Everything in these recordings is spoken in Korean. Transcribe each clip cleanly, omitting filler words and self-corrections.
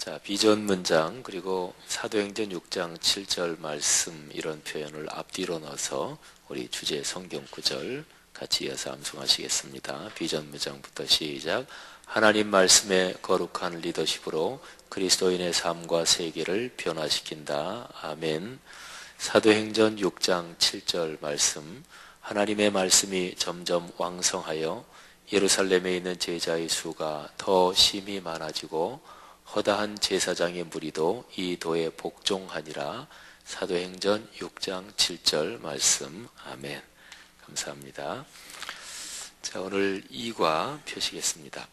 자, 비전 문장 그리고 사도행전 6장 7절 말씀 이런 표현을 앞뒤로 넣어서 우리 주제 성경 구절 같이 이어서 암송하시겠습니다. 비전 문장부터 시작. 하나님 말씀의 거룩한 리더십으로 그리스도인의 삶과 세계를 변화시킨다. 아멘. 사도행전 6장 7절 말씀. 하나님의 말씀이 점점 왕성하여 예루살렘에 있는 제자의 수가 더 심히 많아지고 허다한 제사장의 무리도 이 도에 복종하니라. 사도행전 6장 7절 말씀. 아멘. 감사합니다. 자, 오늘 2과 펴시겠습니다.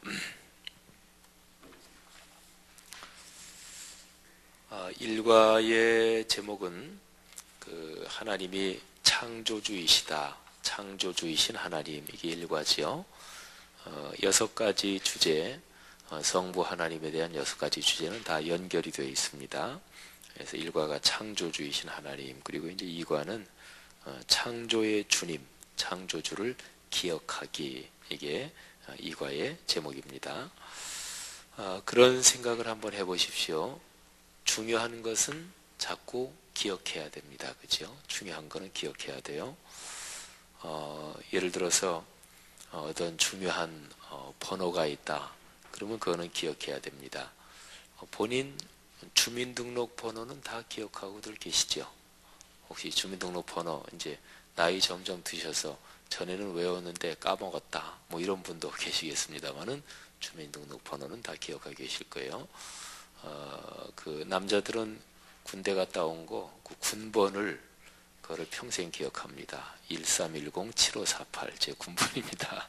1과의 제목은 하나님이 창조주이시다. 창조주이신 하나님, 이게 1과지요. 6가지 주제, 성부 하나님에 대한 6가지 주제는 다 연결이 되어 있습니다. 그래서 1과가 창조주이신 하나님, 그리고 이제 2과는 창조의 주님, 창조주를 기억하기, 이게 2과의 제목입니다. 그런 생각을 한번 해보십시오. 중요한 것은 자꾸 기억해야 됩니다. 그죠? 중요한 거는 기억해야 돼요. 예를 들어서 어떤 중요한 번호가 있다. 그러면 그거는 기억해야 됩니다. 본인 주민등록 번호는 다 기억하고들 계시죠? 혹시 주민등록 번호 이제 나이 점점 드셔서 전에는 외웠는데 까먹었다. 뭐 이런 분도 계시겠습니다만은 주민등록 번호는 다 기억하고 계실 거예요. 그 남자들은 군대 갔다 온 거 그 군번을 그거를 평생 기억합니다. 1310-7548 제 군번입니다.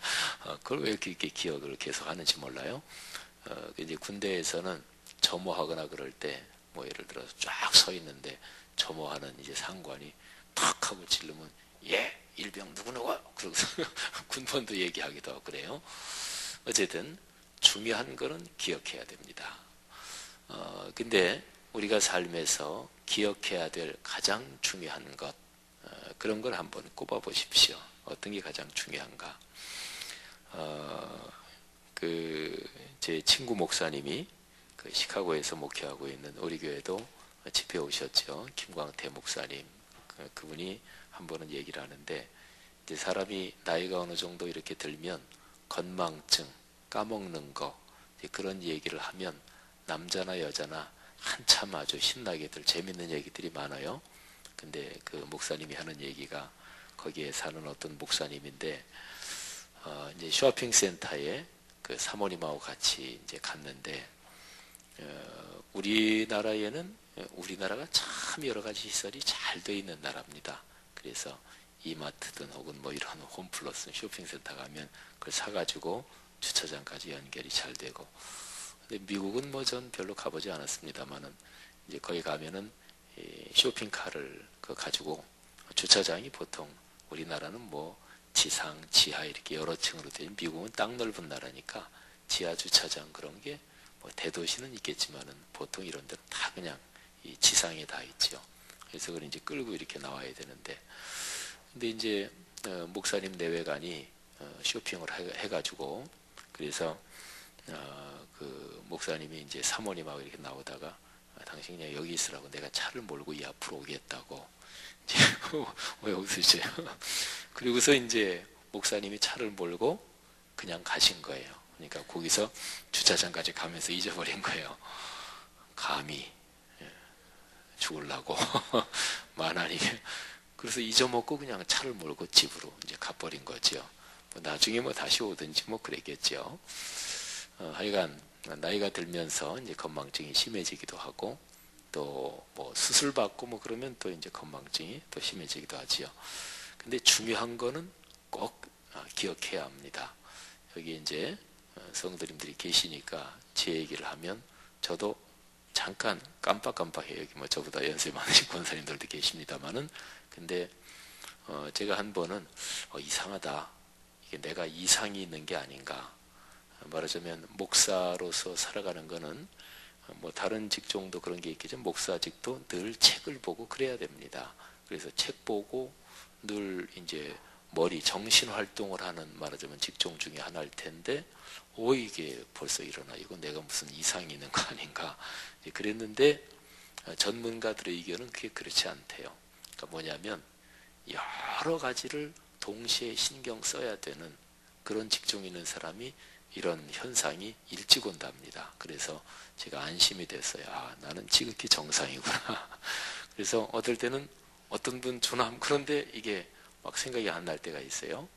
그걸 왜 이렇게 기억을 계속 하는지 몰라요. 이제 군대에서는 점호하거나 그럴 때 뭐 예를 들어서 쫙 서 있는데 점호하는 이제 상관이 탁 하고 질르면 예 일병 누구누구 그러고서 군번도 얘기하기도 하고 그래요. 어쨌든 중요한 거는 기억해야 됩니다. 근데 우리가 삶에서 기억해야 될 가장 중요한 것, 그런 걸 한번 꼽아 보십시오. 어떤 게 가장 중요한가? 제 친구 목사님이 시카고에서 목회하고 있는 우리 교회도 집회 오셨죠. 김광태 목사님. 그분이 한 번은 얘기를 하는데, 이제 사람이 나이가 어느 정도 이렇게 들면 건망증, 까먹는 거, 그런 얘기를 하면 남자나 여자나 한참 아주 신나게들 재밌는 얘기들이 많아요. 근데 그 목사님이 하는 얘기가, 거기에 사는 어떤 목사님인데, 이제 쇼핑센터에 그 사모님하고 같이 이제 갔는데, 우리나라가 참 여러 가지 시설이 잘 돼 있는 나라입니다. 그래서 이마트든 혹은 뭐 이런 홈플러스 쇼핑센터 가면 그걸 사가지고 주차장까지 연결이 잘 되고. 근데 미국은 뭐 전 별로 가보지 않았습니다만은 이제 거기 가면은 쇼핑카를 가지고 주차장이 보통 우리나라는 뭐 지상, 지하 이렇게 여러 층으로 된, 미국은 땅 넓은 나라니까 지하 주차장 그런 게 뭐 대도시는 있겠지만은 보통 이런 데는 다 그냥 이 지상에 다 있죠. 그래서 그걸 이제 끌고 이렇게 나와야 되는데, 근데 이제 목사님 내외간이 쇼핑을 해가지고, 그래서 그 목사님이 이제 사모님하고 이렇게 나오다가 당신 그냥 여기 있으라고 내가 차를 몰고 이 앞으로 오겠다고. 이제 왜 웃으세요? 그리고서 이제 목사님이 차를 몰고 그냥 가신 거예요. 그러니까 거기서 주차장까지 가면서 잊어버린 거예요. 감히 죽으려고 만하니. 그래서 잊어먹고 그냥 차를 몰고 집으로 이제 가버린 거죠. 뭐 나중에 뭐 다시 오든지 뭐 그랬겠죠. 하여간 나이가 들면서 이제 건망증이 심해지기도 하고, 또 뭐 수술 받고 뭐 그러면 또 이제 건망증이 또 심해지기도 하지요. 근데 중요한 거는 꼭 기억해야 합니다. 여기 이제 성도님들이 계시니까 제 얘기를 하면 저도 잠깐 깜빡깜빡해요. 여기 뭐 저보다 연세 많으신 권사님들도 계십니다만은, 근데 제가 한 번은 이상하다. 이게 내가 이상이 있는 게 아닌가. 말하자면 목사로서 살아가는 거는 뭐 다른 직종도 그런 게 있겠지만 목사직도 늘 책을 보고 그래야 됩니다. 그래서 책 보고 늘 이제 머리 정신 활동을 하는, 말하자면 직종 중에 하나일 텐데, 이게 벌써 일어나. 이거 내가 무슨 이상이 있는 거 아닌가. 그랬는데 전문가들의 의견은 그게 그렇지 않대요. 그러니까 뭐냐면 여러 가지를 동시에 신경 써야 되는 그런 직종이 있는 사람이 이런 현상이 일찍 온답니다. 그래서 제가 안심이 됐어요. 아, 나는 지극히 정상이구나. 그래서 어떨 때는 어떤 분 조남 그런데 이게 막 생각이 안 날 때가 있어요.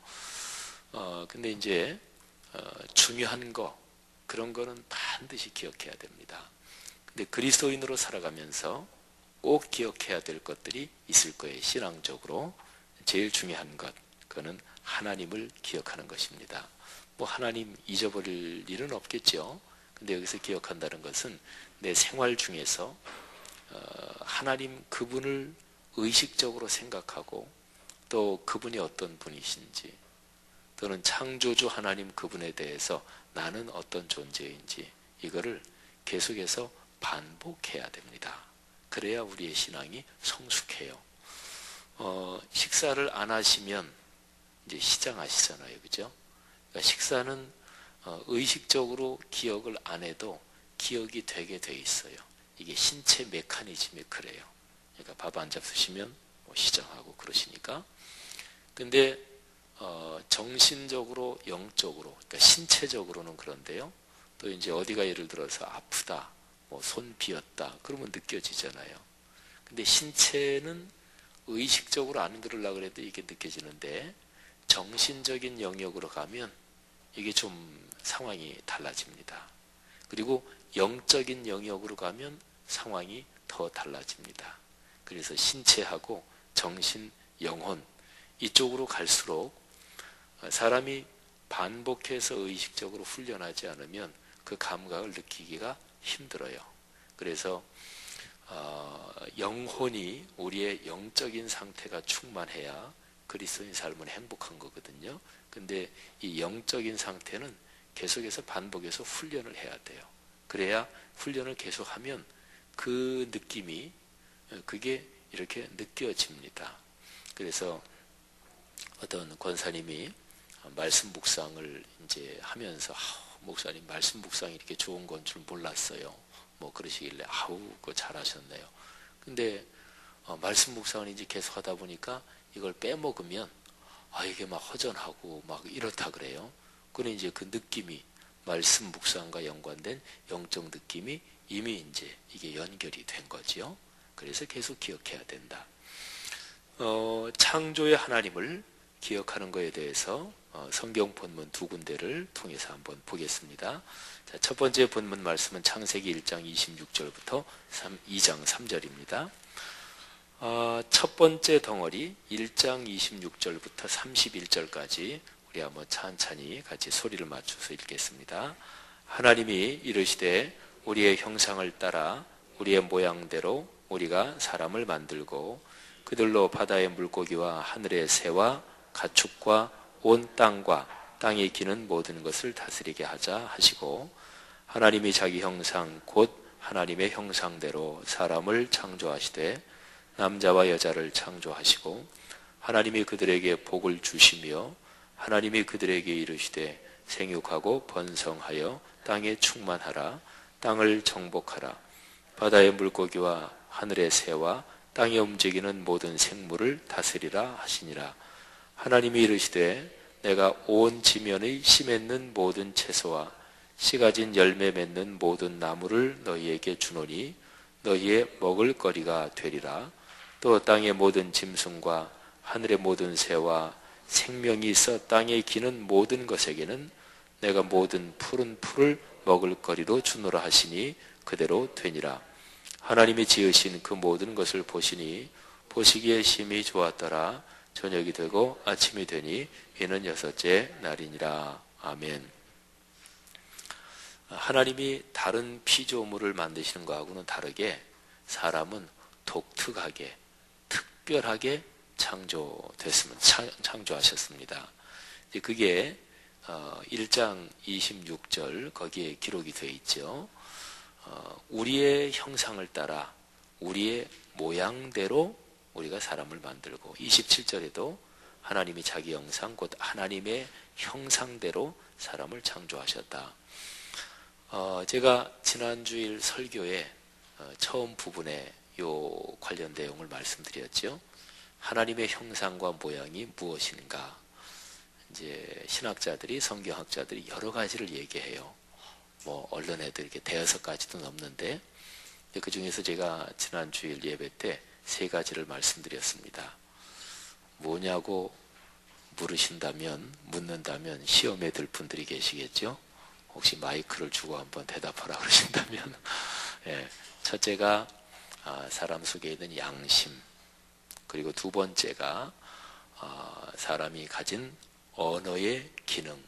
근데 이제 중요한 거 그런 거는 반드시 기억해야 됩니다. 근데 그리스도인으로 살아가면서 꼭 기억해야 될 것들이 있을 거예요. 신앙적으로 제일 중요한 것 그거는 하나님을 기억하는 것입니다. 뭐 하나님 잊어버릴 일은 없겠죠. 근데 여기서 기억한다는 것은 내 생활 중에서 하나님 그분을 의식적으로 생각하고 또 그분이 어떤 분이신지 또는 창조주 하나님 그분에 대해서 나는 어떤 존재인지 이거를 계속해서 반복해야 됩니다. 그래야 우리의 신앙이 성숙해요. 식사를 안 하시면 이제 시장하시잖아요. 그죠? 그러니까 식사는 의식적으로 기억을 안 해도 기억이 되게 돼 있어요. 이게 신체 메커니즘이 그래요. 그러니까 밥 안 잡수시면 뭐 시장하고 그러시니까. 근데 정신적으로, 영적으로, 그러니까 신체적으로는 그런데요. 또 이제 어디가 예를 들어서 아프다, 뭐 손 비었다, 그러면 느껴지잖아요. 근데 신체는 의식적으로 안 그러려고 해도 이게 느껴지는데 정신적인 영역으로 가면 이게 좀 상황이 달라집니다. 그리고 영적인 영역으로 가면 상황이 더 달라집니다. 그래서 신체하고 정신, 영혼 이쪽으로 갈수록 사람이 반복해서 의식적으로 훈련하지 않으면 그 감각을 느끼기가 힘들어요. 그래서 영혼이 우리의 영적인 상태가 충만해야 그리스도인 삶은 행복한 거거든요. 근데 이 영적인 상태는 계속해서 반복해서 훈련을 해야 돼요. 그래야 훈련을 계속하면 그 느낌이 그게 이렇게 느껴집니다. 그래서 어떤 권사님이 말씀 묵상을 이제 하면서 목사님 말씀 묵상이 이렇게 좋은 건 줄 몰랐어요. 뭐 그러시길래 그거 잘하셨네요. 근데 말씀 묵상을 이제 계속 하다 보니까 이걸 빼먹으면 이게 막 허전하고 막 이렇다 그래요. 그래 이제 그 느낌이 말씀 묵상과 연관된 영적 느낌이 이미 이제 이게 연결이 된 거지요. 그래서 계속 기억해야 된다. 창조의 하나님을 기억하는 것에 대해서 성경 본문 두 군데를 통해서 한번 보겠습니다. 자, 첫 번째 본문 말씀은 창세기 1장 26절부터 2장 3절입니다. 첫 번째 덩어리 1장 26절부터 31절까지 우리 한번 찬찬히 같이 소리를 맞춰서 읽겠습니다. 하나님이 이르시되 우리의 형상을 따라 우리의 모양대로 우리가 사람을 만들고 그들로 바다의 물고기와 하늘의 새와 가축과 온 땅과 땅에 기는 모든 것을 다스리게 하자 하시고 하나님이 자기 형상 곧 하나님의 형상대로 사람을 창조하시되 남자와 여자를 창조하시고 하나님이 그들에게 복을 주시며 하나님이 그들에게 이르시되 생육하고 번성하여 땅에 충만하라 땅을 정복하라 바다의 물고기와 하늘의 새와 땅에 움직이는 모든 생물을 다스리라 하시니라. 하나님이 이르시되 내가 온 지면의 씨 맺는 모든 채소와 씨 가진 열매 맺는 모든 나무를 너희에게 주노니 너희의 먹을 거리가 되리라. 또 땅의 모든 짐승과 하늘의 모든 새와 생명이 있어 땅에 기는 모든 것에게는 내가 모든 푸른 풀을 먹을 거리로 주노라 하시니 그대로 되니라. 하나님이 지으신 그 모든 것을 보시니 보시기에 심히 좋았더라. 저녁이 되고 아침이 되니 이는 여섯째 날이니라. 아멘. 하나님이 다른 피조물을 만드시는 것하고는 다르게 사람은 독특하게 특별하게 창조하셨습니다. 그게 1장 26절 거기에 기록이 되어 있죠. 우리의 형상을 따라 우리의 모양대로 우리가 사람을 만들고 27절에도 하나님이 자기 형상 곧 하나님의 형상대로 사람을 창조하셨다. 제가 지난주일 설교에 처음 부분에 요 관련 내용을 말씀드렸죠. 하나님의 형상과 모양이 무엇인가? 이제 신학자들이, 성경학자들이 여러 가지를 얘기해요. 뭐 언론에도 이렇게 대여섯 가지도 넘는데, 그 중에서 제가 지난 주일 예배 때 세 가지를 말씀드렸습니다. 뭐냐고 묻는다면 시험에 들 분들이 계시겠죠? 혹시 마이크를 주고 한번 대답하라 그러신다면 예, 첫째가 사람 속에 있는 양심, 그리고 두 번째가 사람이 가진 언어의 기능,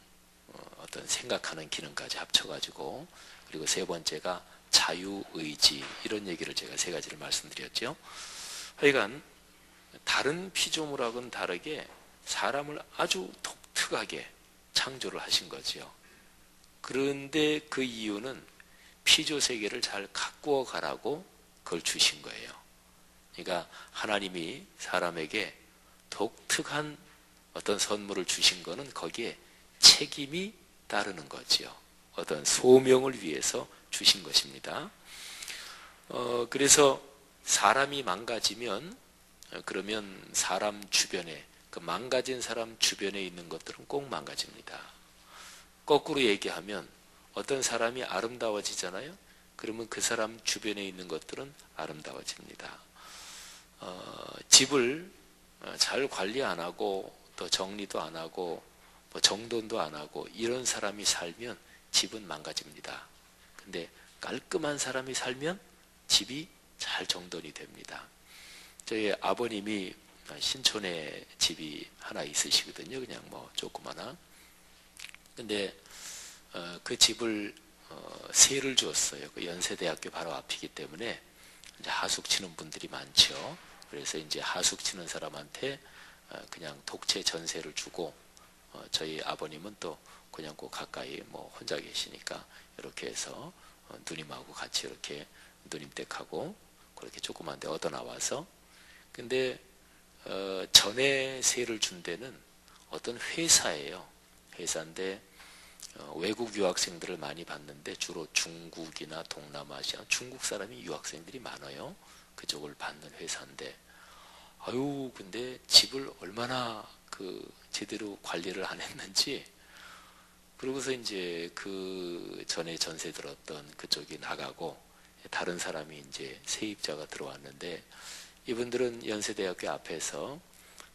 어떤 생각하는 기능까지 합쳐가지고, 그리고 세 번째가 자유의지, 이런 얘기를 제가 세 가지를 말씀드렸죠. 하여간 다른 피조물하고는 다르게 사람을 아주 독특하게 창조를 하신 거지요. 그런데 그 이유는 피조 세계를 잘 가꾸어 가라고 그걸 주신 거예요. 그러니까 하나님이 사람에게 독특한 어떤 선물을 주신 거는 거기에 책임이 따르는 거지요. 어떤 소명을 위해서 주신 것입니다. 그래서 사람이 망가지면, 그러면 사람 주변에, 그 망가진 사람 주변에 있는 것들은 꼭 망가집니다. 거꾸로 얘기하면 어떤 사람이 아름다워지잖아요. 그러면 그 사람 주변에 있는 것들은 아름다워집니다. 집을 잘 관리 안 하고 또 정리도 안 하고 뭐 정돈도 안 하고 이런 사람이 살면 집은 망가집니다. 근데 깔끔한 사람이 살면 집이 잘 정돈이 됩니다. 저희 아버님이 신촌에 집이 하나 있으시거든요. 그냥 뭐 조그마나. 근데 그 집을 세를 주었어요. 그 연세대학교 바로 앞이기 때문에 이제 하숙 치는 분들이 많죠. 그래서 이제 하숙 치는 사람한테 그냥 독채 전세를 주고, 저희 아버님은 또 그냥 꼭 가까이 뭐 혼자 계시니까 이렇게 해서 누님하고 같이 이렇게 누님 댁하고 그렇게 조그만 데 얻어 나와서, 근데 전에 세를 준 데는 어떤 회사예요. 회사인데 외국 유학생들을 많이 받는데 주로 중국이나 동남아시아, 중국 사람이 유학생들이 많아요. 그쪽을 받는 회사인데, 근데 집을 얼마나 제대로 관리를 안 했는지, 그러고서 이제 그 전에 전세 들었던 그쪽이 나가고 다른 사람이 이제 세입자가 들어왔는데, 이분들은 연세대학교 앞에서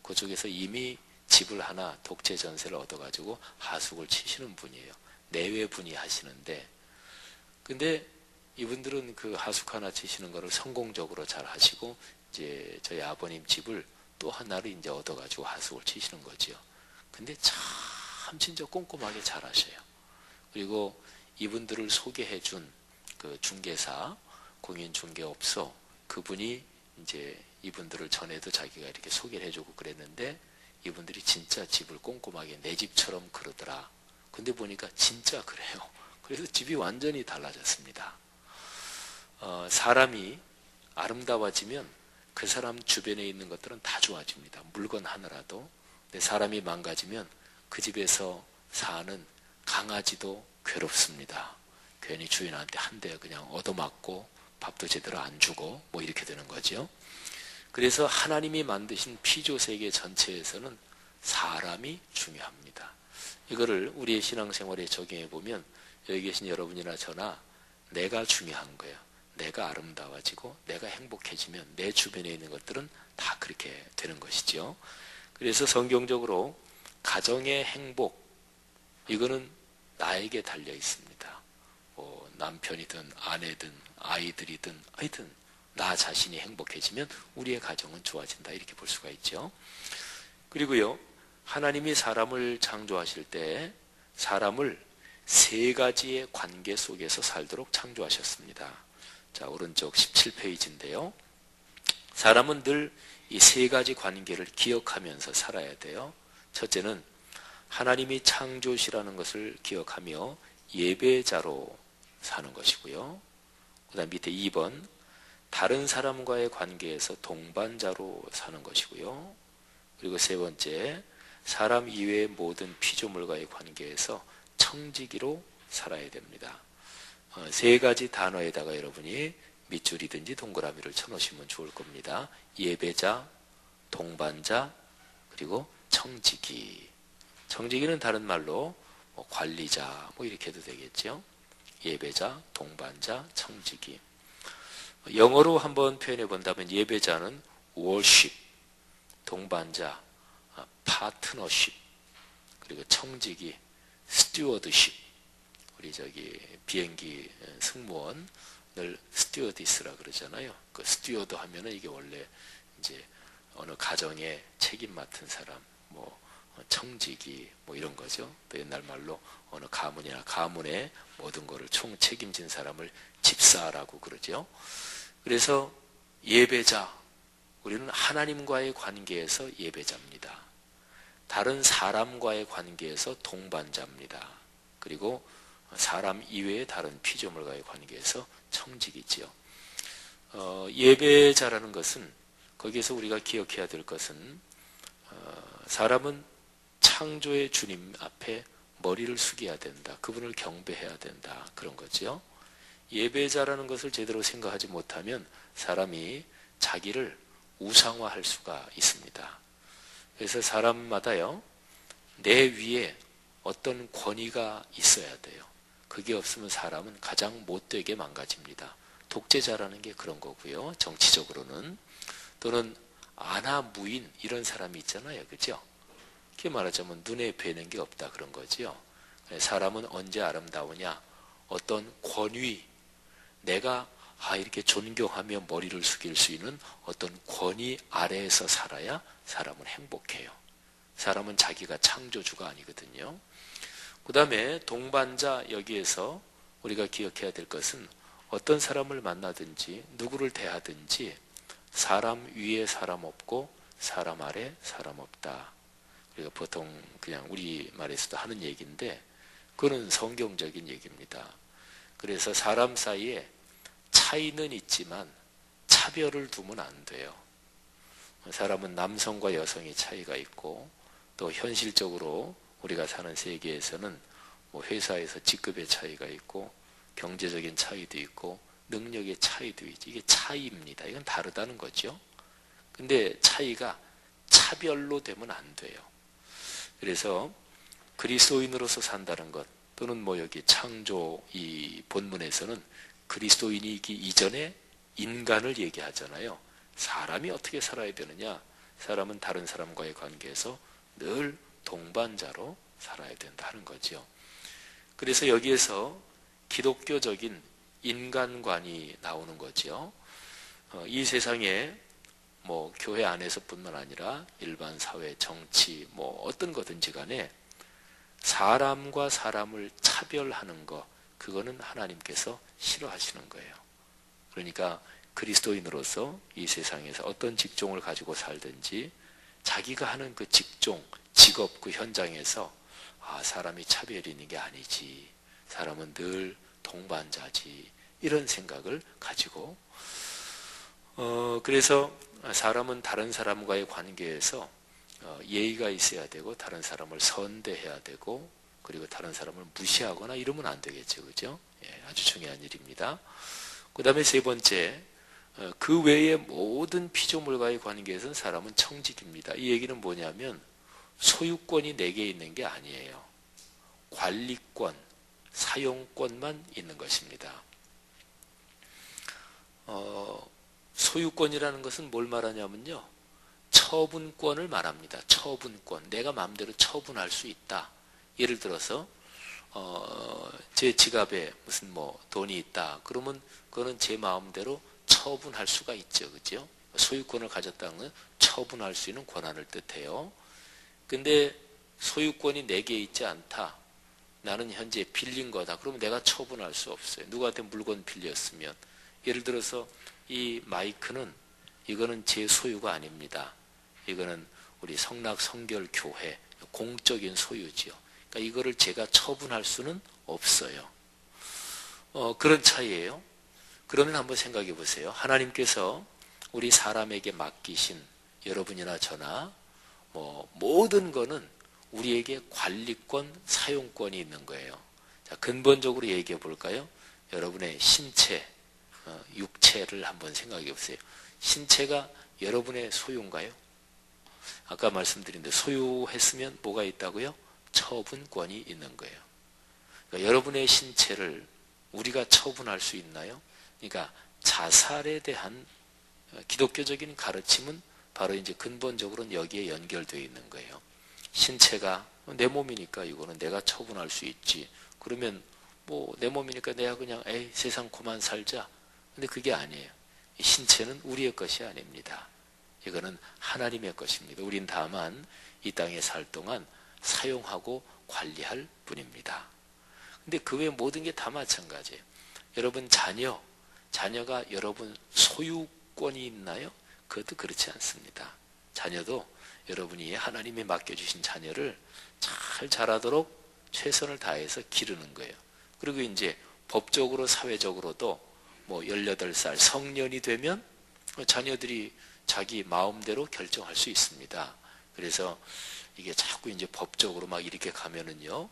그쪽에서 이미 집을 하나 독채 전세를 얻어가지고 하숙을 치시는 분이에요. 내외 분이 하시는데, 근데 이분들은 그 하숙 하나 치시는 거를 성공적으로 잘 하시고, 이제 저희 아버님 집을 또 하나를 이제 얻어가지고 하숙을 치시는 거지요. 근데 참 진짜 꼼꼼하게 잘 하셔요. 그리고 이분들을 소개해준 그 중개사, 공인중개업소, 그분이 이제 이분들을 전에도 자기가 이렇게 소개를 해주고 그랬는데, 이분들이 진짜 집을 꼼꼼하게 내 집처럼 그러더라. 근데 보니까 진짜 그래요. 그래서 집이 완전히 달라졌습니다. 사람이 아름다워지면 그 사람 주변에 있는 것들은 다 좋아집니다. 물건 하나라도. 근데 사람이 망가지면 그 집에서 사는 강아지도 괴롭습니다. 괜히 주인한테 한 대 그냥 얻어맞고 밥도 제대로 안 주고 뭐 이렇게 되는 거죠. 그래서 하나님이 만드신 피조세계 전체에서는 사람이 중요합니다. 이거를 우리의 신앙생활에 적용해 보면 여기 계신 여러분이나 저나 내가 중요한 거예요. 내가 아름다워지고 내가 행복해지면 내 주변에 있는 것들은 다 그렇게 되는 것이죠. 그래서 성경적으로 가정의 행복, 이거는 나에게 달려 있습니다. 뭐 남편이든 아내든 아이들이든 하여튼 나 자신이 행복해지면 우리의 가정은 좋아진다, 이렇게 볼 수가 있죠. 그리고요, 하나님이 사람을 창조하실 때 사람을 세 가지의 관계 속에서 살도록 창조하셨습니다. 자, 오른쪽 17페이지인데요. 사람은 늘 이 세 가지 관계를 기억하면서 살아야 돼요. 첫째는 하나님이 창조시라는 것을 기억하며 예배자로 사는 것이고요. 그 다음 밑에 2번, 다른 사람과의 관계에서 동반자로 사는 것이고요. 그리고 세 번째, 사람 이외의 모든 피조물과의 관계에서 청지기로 살아야 됩니다. 세 가지 단어에다가 여러분이 밑줄이든지 동그라미를 쳐놓으시면 좋을 겁니다. 예배자, 동반자, 그리고 청지기. 청지기는 다른 말로 뭐 관리자 뭐 이렇게 해도 되겠죠. 예배자, 동반자, 청지기. 영어로 한번 표현해 본다면 예배자는 worship, 동반자, partnership, 그리고 청지기, stewardship. 우리 비행기 승무원 늘 스튜어디스라 그러잖아요. 그 스튜어드 하면은 이게 원래 이제 어느 가정에 책임 맡은 사람, 뭐 청지기 뭐 이런 거죠. 또 옛날 말로 어느 가문이나 가문의 모든 것을 총 책임진 사람을 집사라고 그러죠. 그래서 예배자, 우리는 하나님과의 관계에서 예배자입니다. 다른 사람과의 관계에서 동반자입니다. 그리고 사람 이외의 다른 피조물과의 관계에서 청지기지요. 예배자라는 것은 거기에서 우리가 기억해야 될 것은 사람은 창조의 주님 앞에 머리를 숙여야 된다. 그분을 경배해야 된다. 그런 거죠. 예배자라는 것을 제대로 생각하지 못하면 사람이 자기를 우상화할 수가 있습니다. 그래서 사람마다요, 내 위에 어떤 권위가 있어야 돼요. 그게 없으면 사람은 가장 못되게 망가집니다. 독재자라는 게 그런 거고요. 정치적으로는. 또는 아나무인 이런 사람이 있잖아요. 그죠? 그게 말하자면 눈에 뵈는 게 없다 그런 거죠. 사람은 언제 아름다우냐? 어떤 권위, 내가 이렇게 존경하며 머리를 숙일 수 있는 어떤 권위 아래에서 살아야 사람은 행복해요. 사람은 자기가 창조주가 아니거든요. 그 다음에 동반자, 여기에서 우리가 기억해야 될 것은 어떤 사람을 만나든지 누구를 대하든지 사람 위에 사람 없고 사람 아래 사람 없다. 우리가 보통 그냥 우리말에서도 하는 얘기인데 그거는 성경적인 얘기입니다. 그래서 사람 사이에 차이는 있지만 차별을 두면 안 돼요. 사람은 남성과 여성의 차이가 있고 또 현실적으로 우리가 사는 세계에서는 뭐 회사에서 직급의 차이가 있고 경제적인 차이도 있고 능력의 차이도 있지. 이게 차이입니다. 이건 다르다는 거죠. 근데 차이가 차별로 되면 안 돼요. 그래서 그리스도인으로서 산다는 것 또는 뭐 여기 창조 이 본문에서는 그리스도인이기 이전에 인간을 얘기하잖아요. 사람이 어떻게 살아야 되느냐? 사람은 다른 사람과의 관계에서 늘 동반자로 살아야 된다는 거죠. 그래서 여기에서 기독교적인 인간관이 나오는 거죠. 이 세상에 뭐 교회 안에서뿐만 아니라 일반 사회, 정치, 뭐 어떤 거든지 간에 사람과 사람을 차별하는 거, 그거는 하나님께서 싫어하시는 거예요. 그러니까 그리스도인으로서 이 세상에서 어떤 직종을 가지고 살든지 자기가 하는 그 직종, 직업, 그 현장에서 사람이 차별이 있는 게 아니지. 사람은 늘 동반자지. 이런 생각을 가지고 그래서 사람은 다른 사람과의 관계에서 예의가 있어야 되고 다른 사람을 선대해야 되고 그리고 다른 사람을 무시하거나 이러면 안 되겠죠. 그죠? 예, 아주 중요한 일입니다. 그 다음에 세 번째, 그 외의 모든 피조물과의 관계에서는 사람은 청직입니다. 이 얘기는 뭐냐면 소유권이 내게 있는 게 아니에요. 관리권, 사용권만 있는 것입니다. 소유권이라는 것은 뭘 말하냐면요. 처분권을 말합니다. 처분권. 내가 마음대로 처분할 수 있다. 예를 들어서 제 지갑에 무슨 뭐 돈이 있다. 그러면 그거는 제 마음대로 처분할 수가 있죠. 그죠? 소유권을 가졌다는 건 처분할 수 있는 권한을 뜻해요. 근데 소유권이 내게 있지 않다. 나는 현재 빌린 거다. 그러면 내가 처분할 수 없어요. 누구한테 물건 빌렸으면. 예를 들어서 이 마이크는 이거는 제 소유가 아닙니다. 이거는 우리 성락성결교회 공적인 소유지요. 그러니까 이거를 제가 처분할 수는 없어요. 그런 차이예요. 그러면 한번 생각해 보세요. 하나님께서 우리 사람에게 맡기신 여러분이나 저나 뭐 모든 거는 우리에게 관리권, 사용권이 있는 거예요. 자, 근본적으로 얘기해 볼까요? 여러분의 신체, 육체 신체를 한번 생각해 보세요. 신체가 여러분의 소유인가요? 아까 말씀드린 대로 소유했으면 뭐가 있다고요? 처분권이 있는 거예요. 그러니까 여러분의 신체를 우리가 처분할 수 있나요? 그러니까 자살에 대한 기독교적인 가르침은 바로 이제 근본적으로는 여기에 연결되어 있는 거예요. 신체가 내 몸이니까 이거는 내가 처분할 수 있지. 그러면 뭐 내 몸이니까 내가 그냥 에이 세상 그만 살자. 근데 그게 아니에요. 신체는 우리의 것이 아닙니다. 이거는 하나님의 것입니다. 우린 다만 이 땅에 살 동안 사용하고 관리할 뿐입니다. 근데 그 외 모든 게 다 마찬가지예요. 여러분 자녀가 여러분 소유권이 있나요? 그것도 그렇지 않습니다. 자녀도 여러분이 하나님이 맡겨주신 자녀를 잘 자라도록 최선을 다해서 기르는 거예요. 그리고 이제 법적으로 사회적으로도 뭐 18살 성년이 되면 자녀들이 자기 마음대로 결정할 수 있습니다. 그래서 이게 자꾸 이제 법적으로 막 이렇게 가면은요,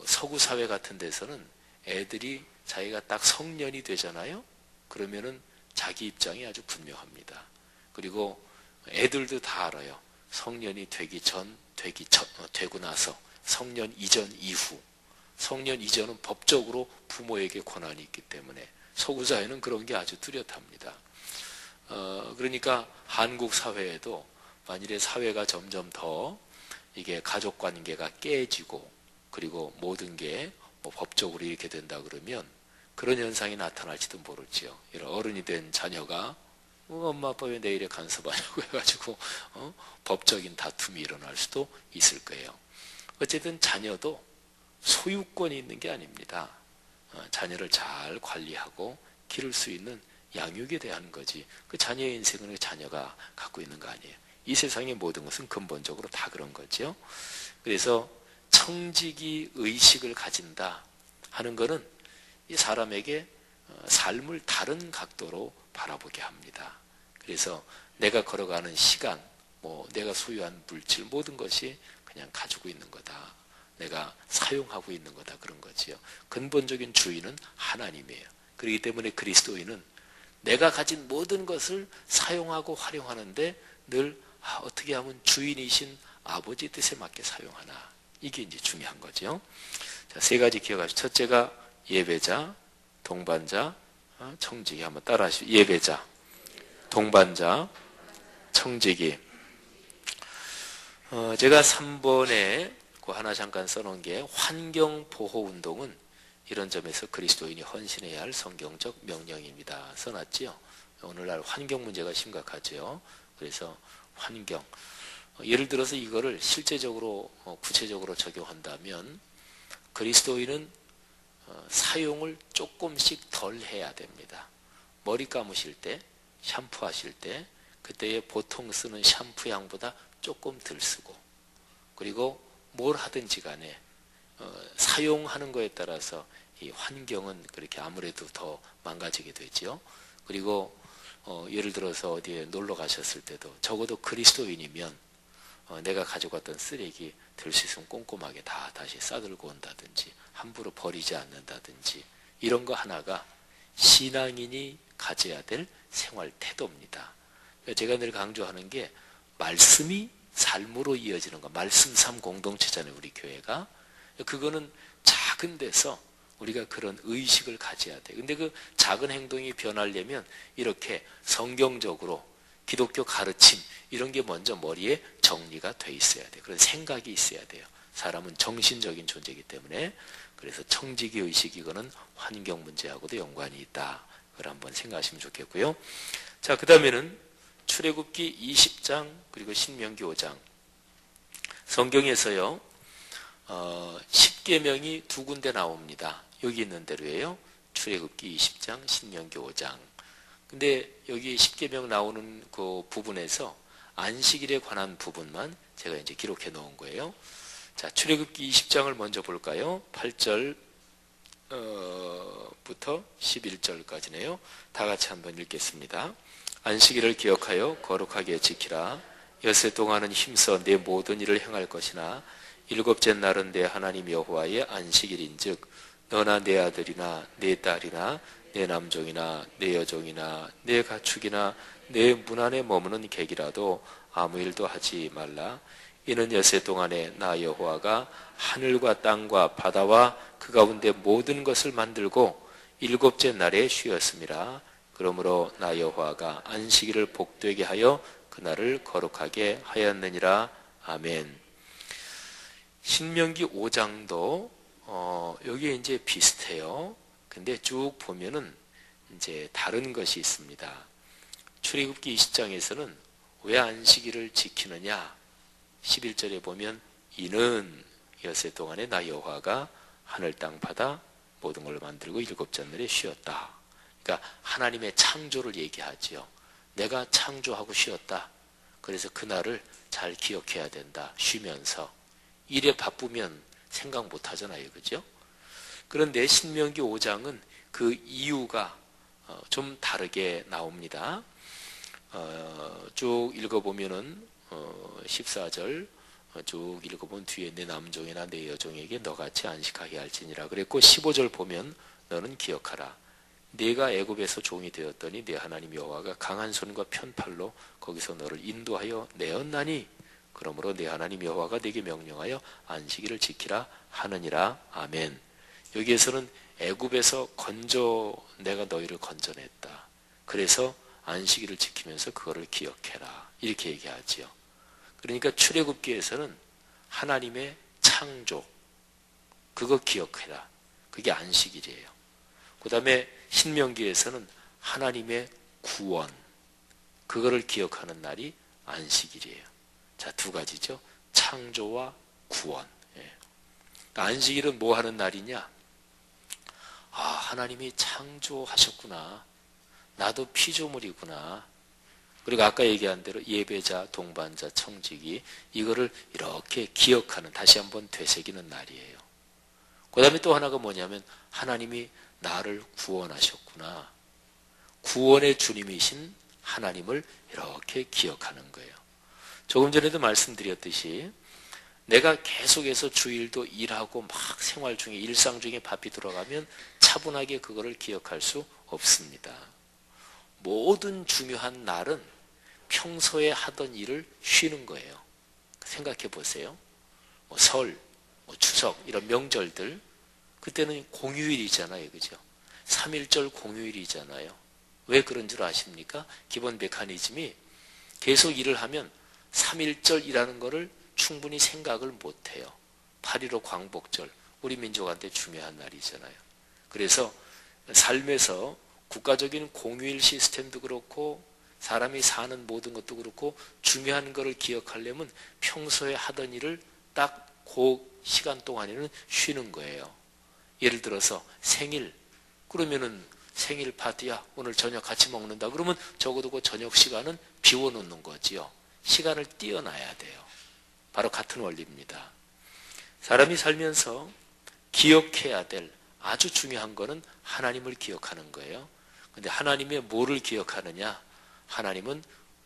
서구 사회 같은 데서는 애들이 자기가 딱 성년이 되잖아요. 그러면은 자기 입장이 아주 분명합니다. 그리고 애들도 다 알아요. 성년이 되고 나서, 성년 이전 이후. 성년 이전은 법적으로 부모에게 권한이 있기 때문에 서구 사회는 그런 게 아주 뚜렷합니다. 그러니까 한국 사회에도 만일에 사회가 점점 더 이게 가족 관계가 깨지고 그리고 모든 게 뭐 법적으로 이렇게 된다 그러면 그런 현상이 나타날지도 모르지요. 이런 어른이 된 자녀가 엄마 아빠 왜 내일에 간섭하냐고 해가지고 법적인 다툼이 일어날 수도 있을 거예요. 어쨌든 자녀도 소유권이 있는 게 아닙니다. 자녀를 잘 관리하고 기를 수 있는 양육에 대한 거지. 그 자녀의 인생은 그 자녀가 갖고 있는 거 아니에요. 이 세상의 모든 것은 근본적으로 다 그런 거죠. 그래서 청지기 의식을 가진다 하는 것은 이 사람에게 삶을 다른 각도로 바라보게 합니다. 그래서 내가 걸어가는 시간, 뭐 내가 소유한 물질 모든 것이 그냥 가지고 있는 거다. 내가 사용하고 있는 거다 그런 거지요. 근본적인 주인은 하나님이에요. 그렇기 때문에 그리스도인은 내가 가진 모든 것을 사용하고 활용하는데 늘 어떻게 하면 주인이신 아버지 뜻에 맞게 사용하나. 이게 이제 중요한 거죠. 자, 세 가지 기억하시죠. 첫째가 예배자, 동반자, 청지기. 한번 따라 하시죠. 예배자, 동반자, 청지기. 제가 3번에 그 하나 잠깐 써놓은 게 환경보호운동은 이런 점에서 그리스도인이 헌신해야 할 성경적 명령입니다. 써놨지요. 오늘날 환경 문제가 심각하죠. 그래서 환경. 예를 들어서 이거를 실제적으로 구체적으로 적용한다면 그리스도인은 사용을 조금씩 덜 해야 됩니다. 머리 감으실 때, 샴푸하실 때 그때에 보통 쓰는 샴푸 양보다 조금 덜 쓰고 그리고 뭘 하든지 간에 사용하는 거에 따라서 이 환경은 그렇게 아무래도 더 망가지게 되죠. 그리고 예를 들어서 어디에 놀러 가셨을 때도 적어도 그리스도인이면 내가 가지고 왔던 쓰레기 들 수 있으면 꼼꼼하게 다 다시 싸들고 온다든지 함부로 버리지 않는다든지 이런 거 하나가 신앙인이 가져야 될 생활 태도입니다. 제가 늘 강조하는 게 말씀이 삶으로 이어지는 거. 말씀 삶 공동체잖아요. 우리 교회가. 그거는 작은 데서 우리가 그런 의식을 가져야 돼요. 근데 그 작은 행동이 변하려면 이렇게 성경적으로 기독교 가르침 이런 게 먼저 머리에 정리가 돼 있어야 돼요. 그런 생각이 있어야 돼요. 사람은 정신적인 존재이기 때문에. 그래서 청지기 의식 이거는 환경 문제하고도 연관이 있다. 그걸 한번 생각하시면 좋겠고요. 자, 그 다음에는 출애굽기 20장 그리고 신명기 5장. 성경에서요 10계명이 두 군데 나옵니다. 여기 있는 대로예요. 출애굽기 20장, 신명기 5장. 근데 여기 10계명 나오는 그 부분에서 안식일에 관한 부분만 제가 이제 기록해 놓은 거예요. 자, 출애굽기 20장을 먼저 볼까요? 8절 부터 11절까지네요. 다 같이 한번 읽겠습니다. 안식일을 기억하여 거룩하게 지키라. 엿새 동안은 힘써 내 모든 일을 행할 것이나 일곱째 날은 내 하나님 여호와의 안식일인즉 너나 내 아들이나 내 딸이나 내 남종이나 내 여종이나 내 가축이나 내 문 안에 머무는 객이라도 아무 일도 하지 말라. 이는 여세 동안에 나 여호와가 하늘과 땅과 바다와 그 가운데 모든 것을 만들고 일곱째 날에 쉬었음이라. 그러므로 나 여호와가 안식일을 복되게 하여 그날을 거룩하게 하였느니라. 아멘. 신명기 5장도 여기에 이제 비슷해요. 근데 쭉 보면은 이제 다른 것이 있습니다. 출애굽기 20장에서는 왜 안식일을 지키느냐? 11절에 보면 이는 여세 동안에 나 여호와가 하늘 땅 바다 모든 걸 만들고 일곱째 날에 쉬었다. 그러니까 하나님의 창조를 얘기하지요. 내가 창조하고 쉬었다. 그래서 그날을 잘 기억해야 된다. 쉬면서. 일에 바쁘면 생각 못 하잖아요. 그죠? 그런데 신명기 5장은 그 이유가 좀 다르게 나옵니다. 쭉 읽어보면은 14절 쭉 읽어본 뒤에 내 남종이나 내 여종에게 너같이 안식하게 할지니라 그랬고 15절 보면 너는 기억하라. 네가 애굽에서 종이 되었더니 네 하나님 여호와가 강한 손과 편팔로 거기서 너를 인도하여 내었나니 그러므로 네 하나님 여호와가 네게 명령하여 안식일을 지키라 하느니라. 아멘. 여기에서는 애굽에서 내가 너희를 건져냈다. 그래서 안식일을 지키면서 그거를 기억해라. 이렇게 얘기하지요. 그러니까 출애굽기에서는 하나님의 창조 그거 기억해라. 그게 안식일이에요. 그 다음에 신명기에서는 하나님의 구원 그거를 기억하는 날이 안식일이에요. 자, 두 가지죠. 창조와 구원. 안식일은 뭐 하는 날이냐? 하나님이 창조하셨구나. 나도 피조물이구나. 그리고 아까 얘기한 대로 예배자, 동반자, 청지기 이거를 이렇게 기억하는 다시 한번 되새기는 날이에요. 그 다음에 또 하나가 뭐냐면 하나님이 나를 구원하셨구나. 구원의 주님이신 하나님을 이렇게 기억하는 거예요. 조금 전에도 말씀드렸듯이 내가 계속해서 주일도 일하고 막 생활 중에 일상 중에 바삐 들어가면 차분하게 그거를 기억할 수 없습니다. 모든 중요한 날은 평소에 하던 일을 쉬는 거예요. 생각해 보세요. 설, 추석 이런 명절들 그때는 공휴일이잖아요. 그죠? 3.1절 공휴일이잖아요. 왜 그런 줄 아십니까? 기본 메커니즘이 계속 일을 하면 3.1절이라는 거를 충분히 생각을 못해요. 8.15 광복절 우리 민족한테 중요한 날이잖아요. 그래서 삶에서 국가적인 공휴일 시스템도 그렇고 사람이 사는 모든 것도 그렇고 중요한 거를 기억하려면 평소에 하던 일을 딱 그 시간 동안에는 쉬는 거예요. 예를 들어서 생일 그러면은 생일 파티야 오늘 저녁 같이 먹는다 그러면 적어도 그 저녁 시간은 비워놓는 거지요. 시간을 띄어놔야 돼요. 바로 같은 원리입니다. 사람이 살면서 기억해야 될 아주 중요한 거는 하나님을 기억하는 거예요. 근데 하나님의 뭐를 기억하느냐? 하나님은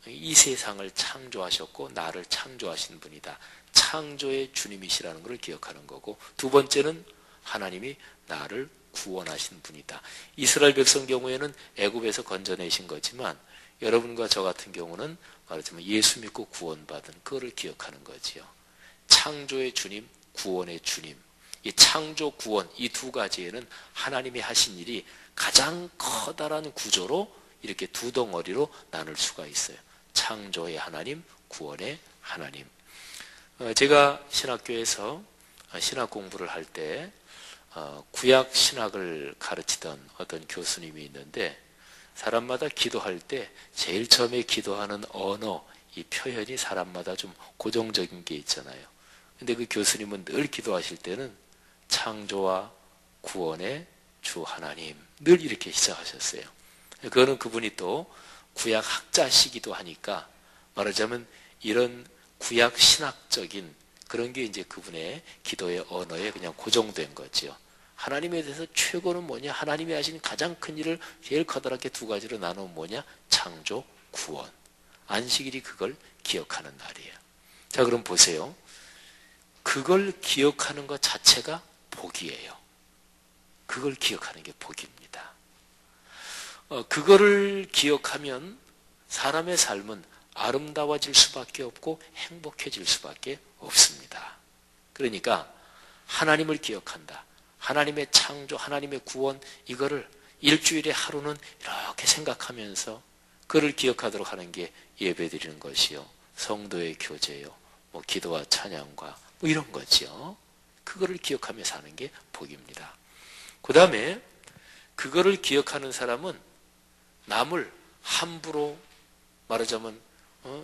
이 세상을 창조하셨고 나를 창조하신 분이다. 창조의 주님이시라는 것을 기억하는 거고 두 번째는 하나님이 나를 구원하신 분이다. 이스라엘 백성 경우에는 애굽에서 건져내신 거지만 여러분과 저 같은 경우는 말하자면 예수 믿고 구원받은 그거를 기억하는 거지요. 창조의 주님, 구원의 주님. 이 창조, 구원 이 두 가지에는 하나님이 하신 일이 가장 커다란 구조로 이렇게 두 덩어리로 나눌 수가 있어요. 창조의 하나님, 구원의 하나님. 제가 신학교에서 신학 공부를 할 때 구약 신학을 가르치던 어떤 교수님이 있는데 사람마다 기도할 때 제일 처음에 기도하는 언어, 이 표현이 사람마다 좀 고정적인 게 있잖아요. 근데 그 교수님은 늘 기도하실 때는 창조와 구원의 주 하나님 늘 이렇게 시작하셨어요. 그거는 그분이 또 구약 학자시기도 하니까 말하자면 이런 구약 신학적인 그런 게 이제 그분의 기도의 언어에 그냥 고정된 거지요. 하나님에 대해서 최고는 뭐냐? 하나님이 하신 가장 큰 일을 제일 커다랗게 두 가지로 나누면 뭐냐? 창조, 구원. 안식일이 그걸 기억하는 날이에요. 자, 그럼 보세요. 그걸 기억하는 것 자체가 복이에요. 그걸 기억하는 게 복입니다. 그거를 기억하면 사람의 삶은 아름다워질 수밖에 없고 행복해질 수밖에 없습니다. 그러니까 하나님을 기억한다. 하나님의 창조, 하나님의 구원, 이거를 일주일에 하루는 이렇게 생각하면서 그를 기억하도록 하는 게 예배드리는 것이요, 성도의 교제요, 기도와 찬양과 이런 거죠. 그거를 기억하며 사는 게 복입니다. 그 다음에 그거를 기억하는 사람은 남을 함부로, 말하자면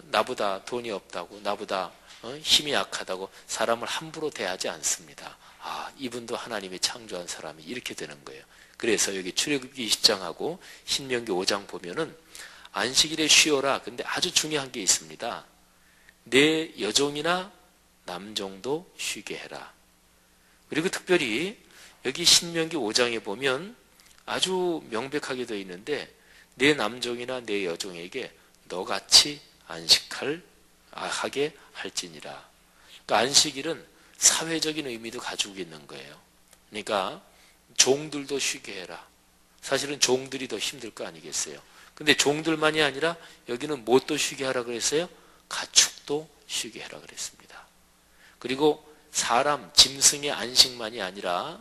나보다 돈이 없다고, 나보다 힘이 약하다고 사람을 함부로 대하지 않습니다. 이분도 하나님이 창조한 사람이 이렇게 되는 거예요. 그래서 여기 출애굽기 20장하고 신명기 5장 보면은 안식일에 쉬어라. 근데 아주 중요한 게 있습니다. 내 여종이나 남종도 쉬게 해라. 그리고 특별히 여기 신명기 5장에 보면 아주 명백하게 되어 있는데, 내 남종이나 내 여종에게 너같이 하게 할지니라. 그러니까 안식일은 사회적인 의미도 가지고 있는 거예요. 그러니까 종들도 쉬게 해라. 사실은 종들이 더 힘들 거 아니겠어요. 근데 종들만이 아니라 여기는 뭣도 쉬게 하라 그랬어요? 가축도 쉬게 하라 그랬습니다. 그리고 사람, 짐승의 안식만이 아니라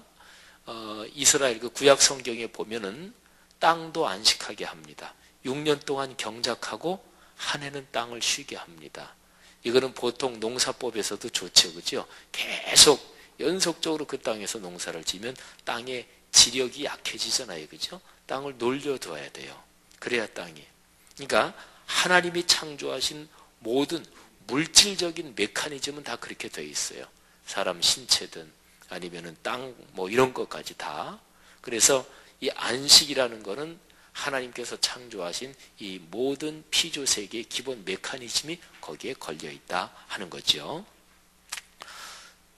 이스라엘 그 구약 성경에 보면은 땅도 안식하게 합니다. 6년 동안 경작하고 한 해는 땅을 쉬게 합니다. 이거는 보통 농사법에서도 좋죠, 그죠? 계속 연속적으로 그 땅에서 농사를 지면 땅의 지력이 약해지잖아요, 그죠? 땅을 놀려둬야 돼요. 그래야 땅이. 그러니까 하나님이 창조하신 모든 물질적인 메커니즘은 다 그렇게 되어 있어요. 사람 신체든 아니면은 땅 이런 것까지 다. 그래서 이 안식이라는 거는 하나님께서 창조하신 이 모든 피조 세계의 기본 메커니즘이 거기에 걸려 있다 하는 거죠.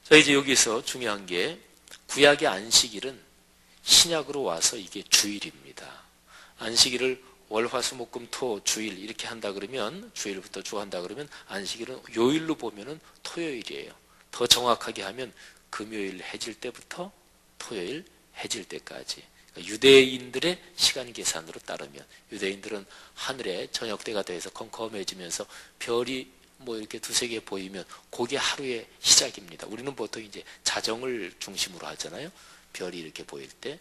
자, 이제 여기서 중요한 게 구약의 안식일은 신약으로 와서 이게 주일입니다. 안식일을 월, 화, 수, 목, 금, 토, 주일 이렇게 한다 그러면, 주일부터 주 한다 그러면 안식일은 요일로 보면은 토요일이에요. 더 정확하게 하면 금요일 해질 때부터 토요일 해질 때까지. 그러니까 유대인들의 시간 계산으로 따르면, 유대인들은 하늘에 저녁 때가 돼서 컴컴해지면서 별이 이렇게 두세 개 보이면 그게 하루의 시작입니다. 우리는 보통 이제 자정을 중심으로 하잖아요. 별이 이렇게 보일 때,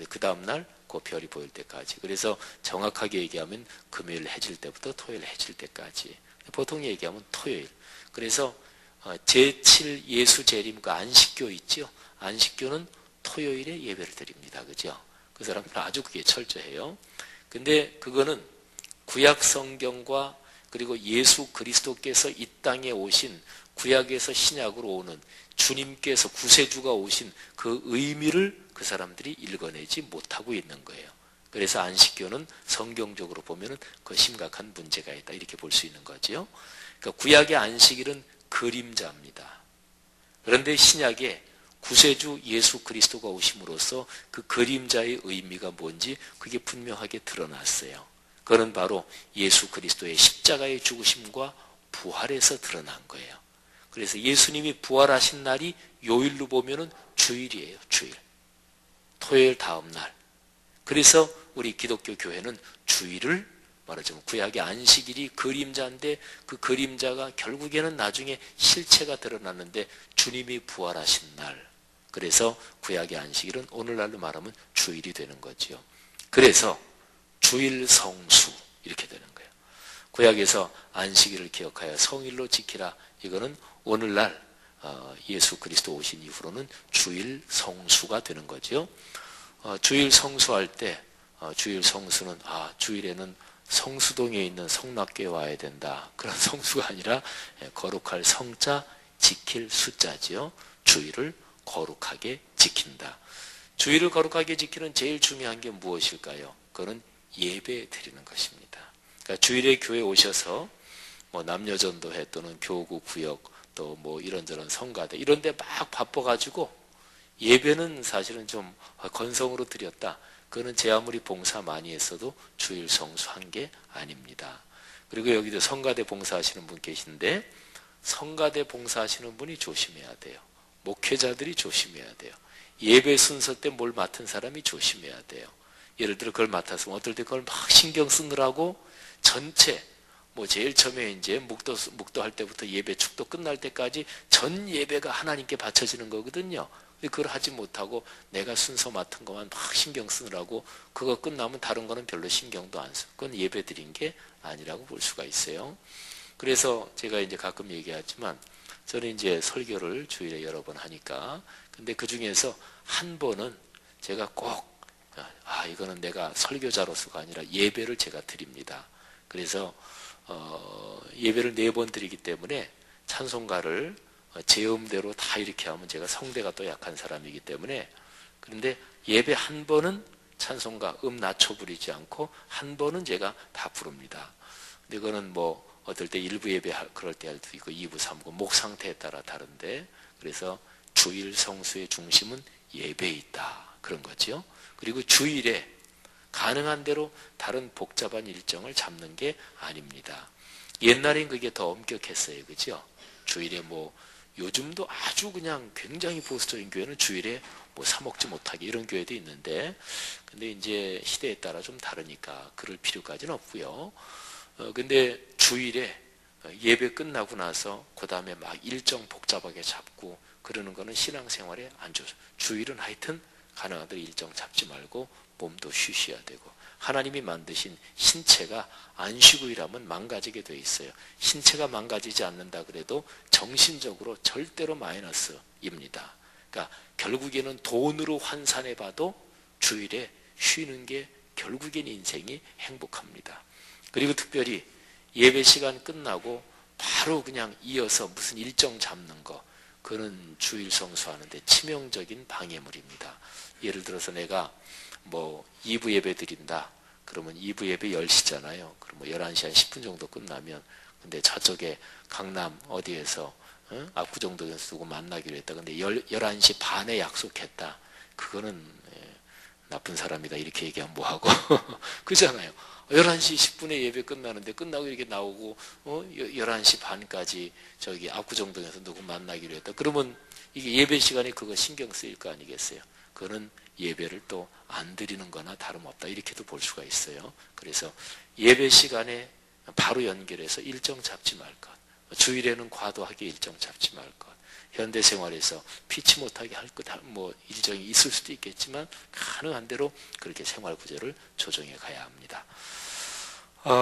그 다음날 그 별이 보일 때까지. 그래서 정확하게 얘기하면 금요일 해질 때부터 토요일 해질 때까지. 보통 얘기하면 토요일. 그래서 제7 예수 재림 그 안식교 있죠. 안식교는 토요일에 예배를 드립니다. 그죠? 그 사람들은 아주 그게 철저해요. 근데 그거는 구약 성경과 그리고 예수 그리스도께서 이 땅에 오신, 구약에서 신약으로 오는 주님께서 구세주가 오신 그 의미를 그 사람들이 읽어내지 못하고 있는 거예요. 그래서 안식교는 성경적으로 보면은 그 심각한 문제가 있다, 이렇게 볼 수 있는 거죠. 그러니까 구약의 안식일은 그림자입니다. 그런데 신약에 구세주 예수 그리스도가 오심으로써 그 그림자의 의미가 뭔지 그게 분명하게 드러났어요. 그건 바로 예수 그리스도의 십자가의 죽으심과 부활에서 드러난 거예요. 그래서 예수님이 부활하신 날이 요일로 보면은 주일이에요. 주일. 토요일 다음 날. 그래서 우리 기독교 교회는 주일을 말하자면 구약의 안식일이 그림자인데, 그 그림자가 결국에는 나중에 실체가 드러났는데 주님이 부활하신 날. 그래서 구약의 안식일은 오늘날로 말하면 주일이 되는 거죠. 그래서 주일 성수 이렇게 되는 거예요. 구약에서 안식일을 기억하여 성일로 지키라. 이거는 오늘날 예수 그리스도 오신 이후로는 주일 성수가 되는 거죠. 주일 성수할 때 주일 성수는 주일에는 성수동에 있는 성락교에 와야 된다. 그런 성수가 아니라 거룩할 성자, 지킬 숫자지요. 주일을 거룩하게 지킨다. 주일을 거룩하게 지키는 제일 중요한 게 무엇일까요? 그거는 예배 드리는 것입니다. 그러니까 주일에 교회 오셔서 남녀전도회 또는 교구, 구역 또 이런저런 성가대 이런 데 막 바빠가지고 예배는 사실은 좀 건성으로 드렸다. 그거는 제 아무리 봉사 많이 했어도 주일 성수한 게 아닙니다. 그리고 여기도 성가대 봉사하시는 분 계신데, 성가대 봉사하시는 분이 조심해야 돼요. 목회자들이 조심해야 돼요. 예배 순서 때 뭘 맡은 사람이 조심해야 돼요. 예를 들어 그걸 맡았으면 어떨 때 그걸 막 신경 쓰느라고 전체 제일 처음에 이제 묵도할 때부터 예배 축도 끝날 때까지 전 예배가 하나님께 바쳐지는 거거든요. 그걸 하지 못하고 내가 순서 맡은 것만 막 신경 쓰느라고 그거 끝나면 다른 거는 별로 신경도 안 써. 그건 예배 드린 게 아니라고 볼 수가 있어요. 그래서 제가 이제 가끔 얘기하지만 저는 이제 설교를 주일에 여러 번 하니까 근데 그 중에서 한 번은 제가 꼭 이거는 내가 설교자로서가 아니라 예배를 제가 드립니다. 그래서 예배를 4번 드리기 때문에 찬송가를 제 음대로 다 이렇게 하면 제가 성대가 또 약한 사람이기 때문에 그런데 예배 한 번은 찬송가 낮춰 부리지 않고 한 번은 제가 다 부릅니다. 근데 그거는 어떨 때 1부 예배 그럴 때 할 수 있고 2부, 3부 목 상태에 따라 다른데 그래서 주일 성수의 중심은 예배에 있다. 그런 거죠. 그리고 주일에 가능한 대로 다른 복잡한 일정을 잡는 게 아닙니다. 옛날엔 그게 더 엄격했어요. 그죠? 주일에 요즘도 아주 그냥 굉장히 보수적인 교회는 주일에 사먹지 못하게 이런 교회도 있는데 근데 이제 시대에 따라 좀 다르니까 그럴 필요까지는 없고요. 근데 주일에 예배 끝나고 나서 그 다음에 막 일정 복잡하게 잡고 그러는 거는 신앙생활에 안 좋죠. 주일은 하여튼 가능한 대로 일정 잡지 말고 몸도 쉬셔야 되고 하나님이 만드신 신체가 안 쉬고 일하면 망가지게 돼 있어요. 신체가 망가지지 않는다 그래도 정신적으로 절대로 마이너스입니다. 그러니까 결국에는 돈으로 환산해 봐도 주일에 쉬는 게 결국엔 인생이 행복합니다. 그리고 특별히 예배 시간 끝나고 바로 그냥 이어서 무슨 일정 잡는 거 그거는 주일 성수하는데 치명적인 방해물입니다. 예를 들어서 내가 2부 예배 드린다. 그러면 2부 예배 10시잖아요. 그럼 11시 한 10분 정도 끝나면 근데 저쪽에 강남 어디에서 압구정동에서 누구 만나기로 했다. 근데 11시 반에 약속했다. 그거는 나쁜 사람이다. 이렇게 얘기하면 뭐하고 그잖아요. 11시 10분에 예배 끝나는데 끝나고 이렇게 나오고 11시 반까지 저기 압구정동에서 누구 만나기로 했다. 그러면 이게 예배 시간에 그거 신경 쓰일 거 아니겠어요. 그거는 예배를 또 안 드리는 거나 다름없다. 이렇게도 볼 수가 있어요. 그래서 예배 시간에 바로 연결해서 일정 잡지 말 것. 주일에는 과도하게 일정 잡지 말 것. 현대생활에서 피치 못하게 할 것, 일정이 있을 수도 있겠지만 가능한 대로 그렇게 생활 구조를 조정해 가야 합니다.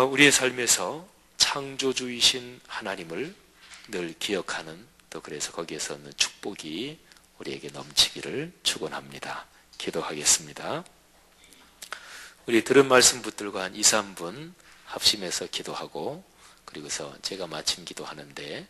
우리의 삶에서 창조주이신 하나님을 늘 기억하는 또 그래서 거기에서 얻는 축복이 우리에게 넘치기를 축원합니다. 기도하겠습니다. 우리 들은 말씀 붙들고 한 2, 3분 합심해서 기도하고 그리고서 제가 마침 기도하는데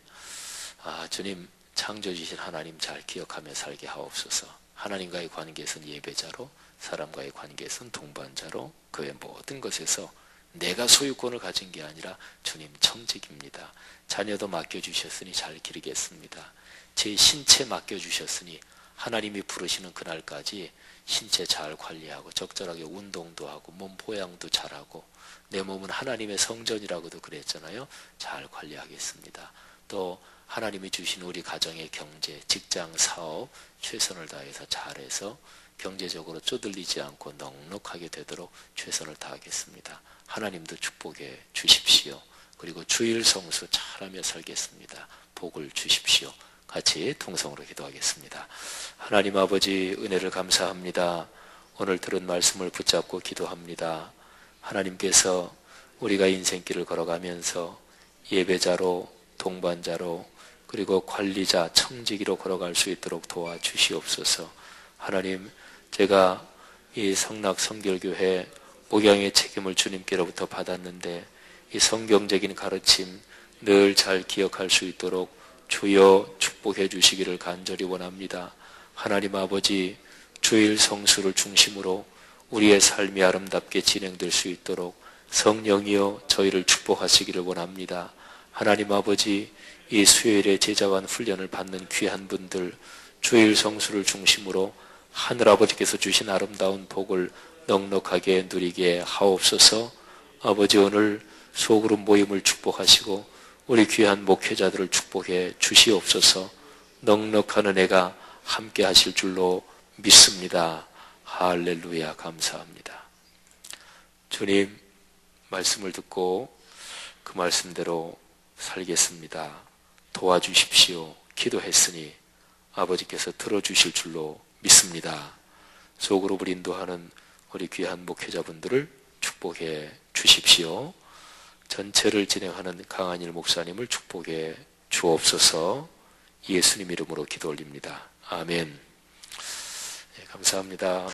주님 창조주신 하나님 잘 기억하며 살게 하옵소서. 하나님과의 관계에서는 예배자로 사람과의 관계에서는 동반자로 그의 모든 것에서 내가 소유권을 가진 게 아니라 주님 청직입니다. 자녀도 맡겨주셨으니 잘 기르겠습니다. 제 신체 맡겨주셨으니 하나님이 부르시는 그날까지 신체 잘 관리하고 적절하게 운동도 하고 몸 보양도 잘하고 내 몸은 하나님의 성전이라고도 그랬잖아요. 잘 관리하겠습니다. 또 하나님이 주신 우리 가정의 경제, 직장, 사업 최선을 다해서 잘해서 경제적으로 쪼들리지 않고 넉넉하게 되도록 최선을 다하겠습니다. 하나님도 축복해 주십시오. 그리고 주일 성수 잘하며 살겠습니다. 복을 주십시오. 같이 통성으로 기도하겠습니다. 하나님 아버지 은혜를 감사합니다. 오늘 들은 말씀을 붙잡고 기도합니다. 하나님께서 우리가 인생길을 걸어가면서 예배자로 동반자로 그리고 관리자 청지기로 걸어갈 수 있도록 도와주시옵소서. 하나님 제가 이 성락 성결교회 목양의 책임을 주님께로부터 받았는데 이 성경적인 가르침 늘 잘 기억할 수 있도록 주여 축복해 주시기를 간절히 원합니다. 하나님 아버지 주일 성수를 중심으로 우리의 삶이 아름답게 진행될 수 있도록 성령이여 저희를 축복하시기를 원합니다. 하나님 아버지 이 수요일에 제자관 훈련을 받는 귀한 분들 주일 성수를 중심으로 하늘아버지께서 주신 아름다운 복을 넉넉하게 누리게 하옵소서. 아버지 오늘 소그룹 모임을 축복하시고 우리 귀한 목회자들을 축복해 주시옵소서. 넉넉한 은혜가 함께 하실 줄로 믿습니다. 할렐루야 감사합니다. 주님, 말씀을 듣고 그 말씀대로 살겠습니다. 도와주십시오. 기도했으니 아버지께서 들어주실 줄로 믿습니다. 속으로 인도하는 우리 귀한 목회자분들을 축복해 주십시오. 전체를 진행하는 강한일 목사님을 축복해 주옵소서. 예수님 이름으로 기도 올립니다. 아멘. 네, 감사합니다.